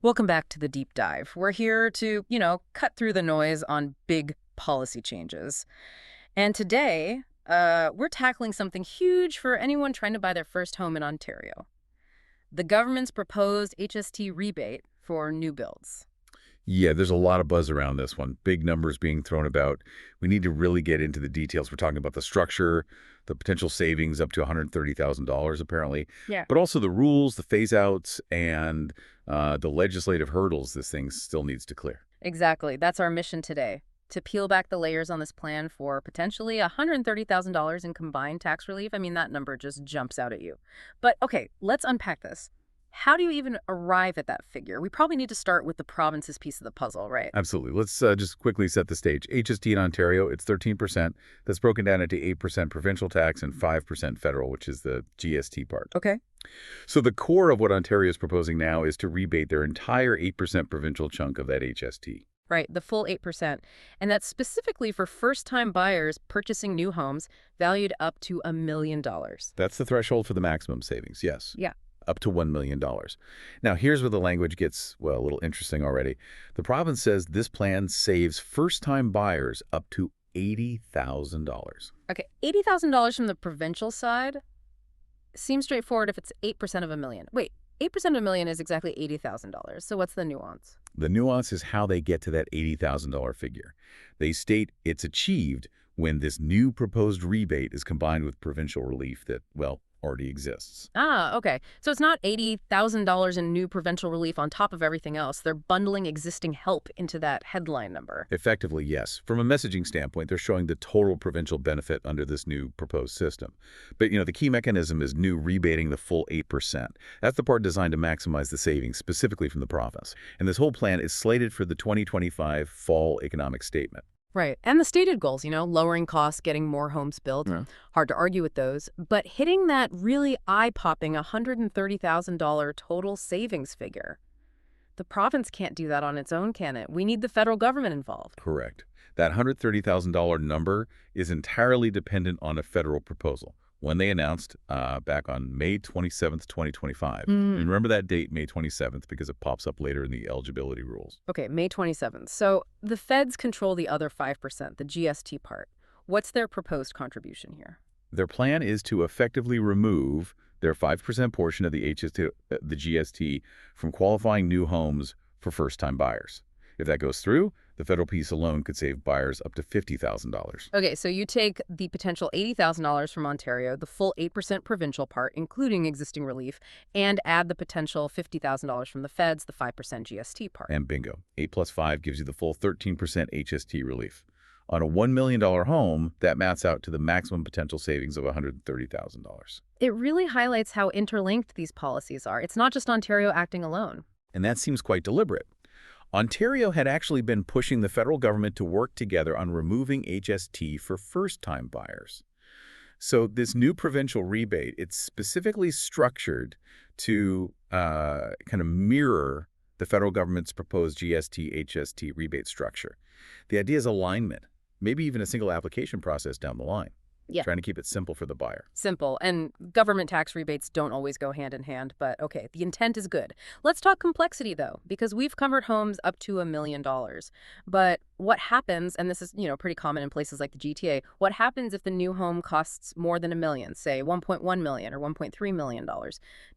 Welcome back to the deep dive. We're here to, cut through the noise on big policy changes. And today, we're tackling something huge for anyone trying to buy their first home in Ontario. The government's proposed HST rebate for new builds. Yeah, there's a lot of buzz around this one. Big numbers being thrown about. We need to really get into the details. We're talking about the structure, the potential savings up to $130,000 apparently, Yeah. but also the rules, the phase-outs, and the legislative hurdles this thing still needs to clear. Exactly. That's our mission today, to peel back the layers on this plan for potentially $130,000 in combined tax relief. I mean, that number just jumps out at you. But okay, let's unpack this. How do you even arrive at that figure? We probably need to start with the province's piece of the puzzle, right? Absolutely. Let's just quickly set the stage. HST in Ontario, it's 13%. That's broken down into 8% provincial tax and 5% federal, which is the GST part. Okay. So the core of what Ontario is proposing now is to rebate their entire 8% provincial chunk of that HST. Right, the full 8%. And that's specifically for first-time buyers purchasing new homes valued up to $1 million. That's the threshold for the maximum savings, yes. Yeah. Up to $1 million. Now, here's where the language gets, well, a little interesting already. The province says this plan saves first-time buyers up to $80,000. Okay, $80,000 from the provincial side seems straightforward if it's 8% of $1 million. Wait, 8% of $1 million is exactly $80,000. So what's the nuance? The nuance is how they get to that $80,000 figure. They state it's achieved when this new proposed rebate is combined with provincial relief that, well, already exists. Ah, okay. So it's not $80,000 in new provincial relief on top of everything else. They're bundling existing help into that headline number. Effectively, yes. From a messaging standpoint, they're showing the total provincial benefit under this new proposed system. But, the key mechanism is new rebating the full 8%. That's the part designed to maximize the savings, specifically from the province. And this whole plan is slated for the 2025 fall economic statement. Right. And the stated goals, lowering costs, getting more homes built. Yeah. Hard to argue with those. But hitting that really eye-popping $130,000 total savings figure, the province can't do that on its own, can it? We need the federal government involved. Correct. That $130,000 number is entirely dependent on a federal proposal. When they announced back on May 27th, 2025. And remember that date, May 27th, because it pops up later in the eligibility rules. Okay, May 27th. So the feds control the other 5%, the GST part. What's their proposed contribution here? Their plan is to effectively remove their 5% portion of the GST from qualifying new homes for first-time buyers. If that goes through, the federal piece alone could save buyers up to $50,000. Okay, so you take the potential $80,000 from Ontario, the full 8% provincial part, including existing relief, and add the potential $50,000 from the feds, the 5% GST part. And bingo. 8 plus 5 gives you the full 13% HST relief. On a $1 million home, that maths out to the maximum potential savings of $130,000. It really highlights how interlinked these policies are. It's not just Ontario acting alone. And that seems quite deliberate. Ontario had actually been pushing the federal government to work together on removing HST for first-time buyers. So this new provincial rebate, it's specifically structured to kind of mirror the federal government's proposed GST-HST rebate structure. The idea is alignment, maybe even a single application process down the line. Yeah. Trying to keep it simple for the buyer. Simple. And government tax rebates don't always go hand in hand, but okay, the intent is good. Let's talk complexity, though, because we've covered homes up to $1 million. But what happens, and this is, pretty common in places like the GTA, what happens if the new home costs more than $1 million, say $1.1 million or $1.3 million?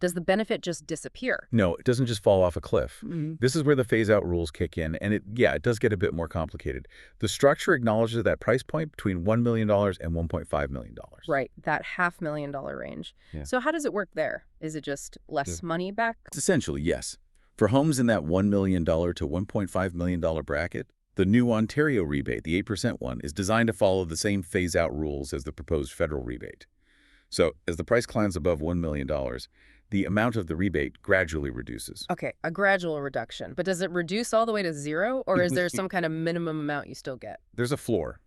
Does the benefit just disappear? No, it doesn't just fall off a cliff. This is where the phase-out rules kick in, and it does get a bit more complicated. The structure acknowledges that price point between $1 million and $1.5 million. Right, that $500,000 range. Yeah. So how does it work there? Is it just less money back? Essentially, yes. For homes in that $1 million to $1.5 million bracket, the new Ontario rebate, the 8% one, is designed to follow the same phase-out rules as the proposed federal rebate. So as the price climbs above $1 million, the amount of the rebate gradually reduces. Okay, a gradual reduction. But does it reduce all the way to zero, or is there some kind of minimum amount you still get? There's a floor,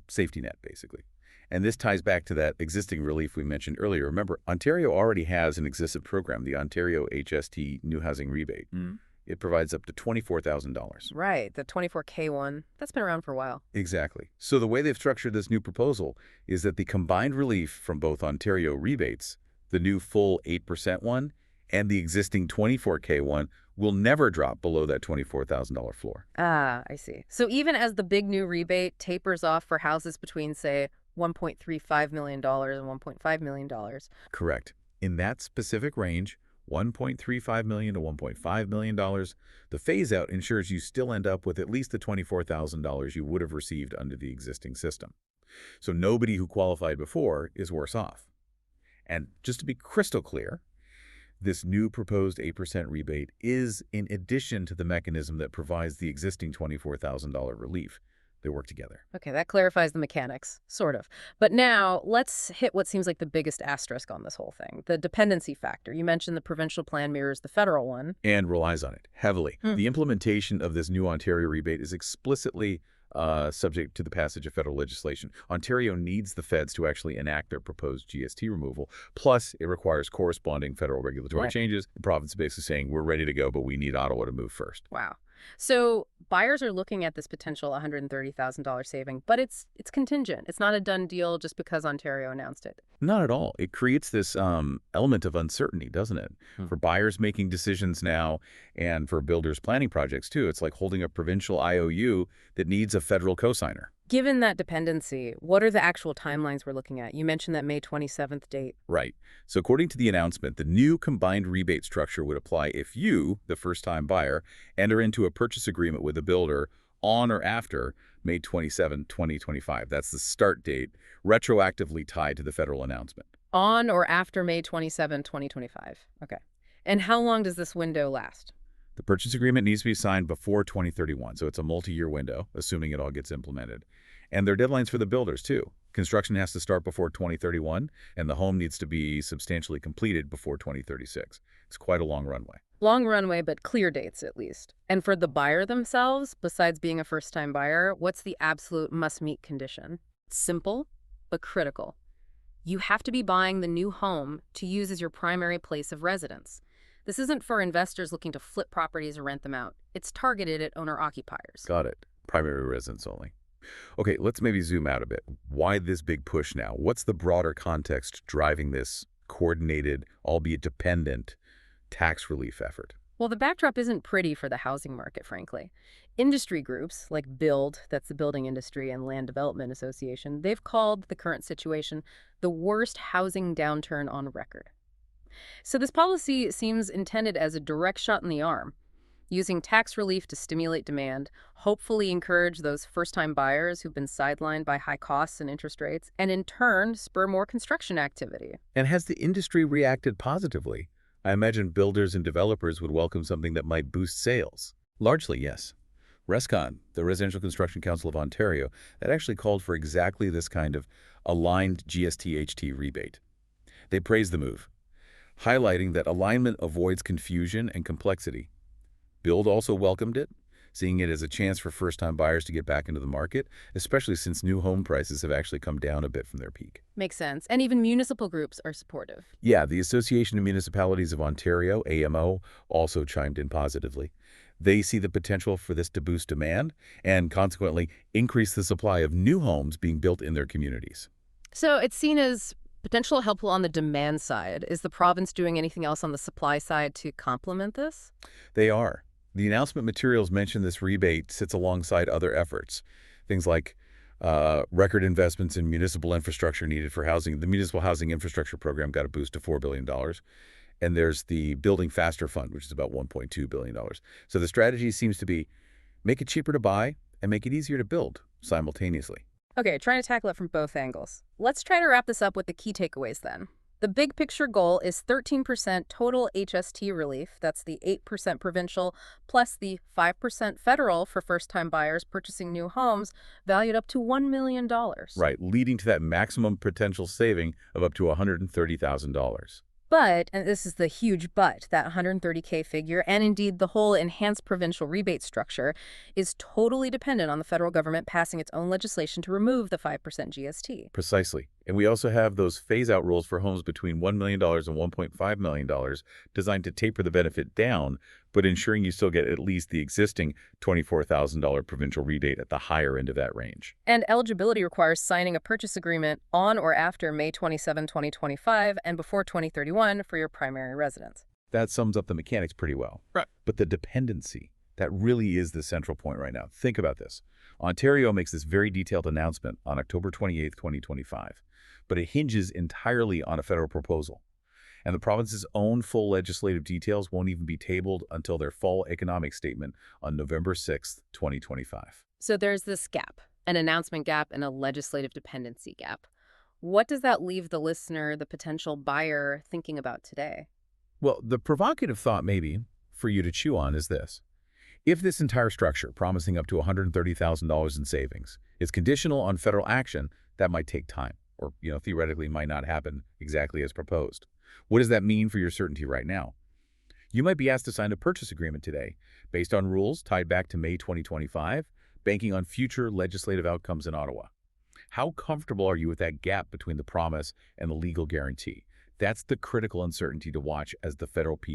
safety net, basically. And this ties back to that existing relief we mentioned earlier. Remember, Ontario already has an existing program, the Ontario HST New Housing Rebate. It provides up to $24,000. Right, the 24K one. That's been around for a while. Exactly. So the way they've structured this new proposal is that the combined relief from both Ontario rebates, the new full 8% one, And the existing 24K one will never drop below that $24,000 floor. Ah, I see. So even as the big new rebate tapers off for houses between, say, $1.35 million and $1.5 million. Correct. In that specific range, $1.35 million to $1.5 million, the phase-out ensures you still end up with at least the $24,000 you would have received under the existing system. So nobody who qualified before is worse off. And just to be crystal clear, this new proposed 8% rebate is in addition to the mechanism that provides the existing $24,000 relief. They work together. Okay, that clarifies the mechanics, sort of. But now let's hit what seems like the biggest asterisk on this whole thing, the dependency factor. You mentioned the provincial plan mirrors the federal one. And relies on it heavily. The implementation of this new Ontario rebate is explicitly subject to the passage of federal legislation. Ontario needs the feds to actually enact their proposed GST removal. Plus, it requires corresponding federal regulatory changes. The province is basically saying, we're ready to go, but we need Ottawa to move first. Wow. So buyers are looking at this potential $130,000 saving, but it's contingent. It's not a done deal just because Ontario announced it. Not at all. It creates this element of uncertainty, doesn't it? For buyers making decisions now and for builders planning projects, too. It's like holding a provincial IOU that needs a federal cosigner. Given that dependency, what are the actual timelines we're looking at? You mentioned that May 27th date. Right. So according to the announcement, the new combined rebate structure would apply if you, the first-time buyer, enter into a purchase agreement with a builder on or after May 27, 2025. That's the start date, retroactively tied to the federal announcement. On or after May 27, 2025. Okay. And how long does this window last? The purchase agreement needs to be signed before 2031, so it's a multi-year window, assuming it all gets implemented. And there are deadlines for the builders, too. Construction has to start before 2031, and the home needs to be substantially completed before 2036. It's quite a long runway. Long runway, but clear dates at least. And for the buyer themselves, besides being a first-time buyer, what's the absolute must-meet condition? Simple, but critical. You have to be buying the new home to use as your primary place of residence. This isn't for investors looking to flip properties or rent them out. It's targeted at owner-occupiers. Got it. Primary residence only. Okay, let's maybe zoom out a bit. Why this big push now? What's the broader context driving this coordinated, albeit dependent, tax relief effort? Well, the backdrop isn't pretty for the housing market, frankly. Industry groups like BUILD, that's the Building Industry and Land Development Association, they've called the current situation the worst housing downturn on record. So this policy seems intended as a direct shot in the arm, using tax relief to stimulate demand, hopefully encourage those first-time buyers who've been sidelined by high costs and interest rates, and in turn, spur more construction activity. And has the industry reacted positively? I imagine builders and developers would welcome something that might boost sales. Largely, yes. RESCON, the Residential Construction Council of Ontario, that actually called for exactly this kind of aligned GST-HT rebate. They praised the move, highlighting that alignment avoids confusion and complexity. Build also welcomed it, seeing it as a chance for first-time buyers to get back into the market, especially since new home prices have actually come down a bit from their peak. Makes sense. And even municipal groups are supportive. Yeah, the Association of Municipalities of Ontario, AMO, also chimed in positively. They see the potential for this to boost demand and, consequently, increase the supply of new homes being built in their communities. So it's seen as potential helpful on the demand side. Is the province doing anything else on the supply side to complement this? They are. The announcement materials mention this rebate sits alongside other efforts, things like record investments in municipal infrastructure needed for housing. The Municipal Housing Infrastructure Program got a boost to $4 billion. And there's the Building Faster Fund, which is about $1.2 billion. So the strategy seems to be make it cheaper to buy and make it easier to build simultaneously. Okay, trying to tackle it from both angles. Let's try to wrap this up with the key takeaways then. The big picture goal is 13% total HST relief. That's the 8% provincial plus the 5% federal for first-time buyers purchasing new homes valued up to $1 million. Right, leading to that maximum potential saving of up to $130,000. But, and this is the huge but, that $130K figure, and indeed the whole enhanced provincial rebate structure, is totally dependent on the federal government passing its own legislation to remove the 5% GST. Precisely. And we also have those phase-out rules for homes between $1 million and $1.5 million designed to taper the benefit down, but ensuring you still get at least the existing $24,000 provincial rebate at the higher end of that range. And eligibility requires signing a purchase agreement on or after May 27, 2025 and before 2031 for your primary residence. That sums up the mechanics pretty well. Right. But the dependency, that really is the central point right now. Think about this. Ontario makes this very detailed announcement on October 28th, 2025, but it hinges entirely on a federal proposal. And the province's own full legislative details won't even be tabled until their fall economic statement on November 6th, 2025. So there's this gap, an announcement gap and a legislative dependency gap. What does that leave the listener, the potential buyer, thinking about today? Well, the provocative thought maybe for you to chew on is this. If this entire structure, promising up to $130,000 in savings, is conditional on federal action, that might take time or, theoretically might not happen exactly as proposed. What does that mean for your certainty right now? You might be asked to sign a purchase agreement today based on rules tied back to May 2025, banking on future legislative outcomes in Ottawa. How comfortable are you with that gap between the promise and the legal guarantee? That's the critical uncertainty to watch as the federal piece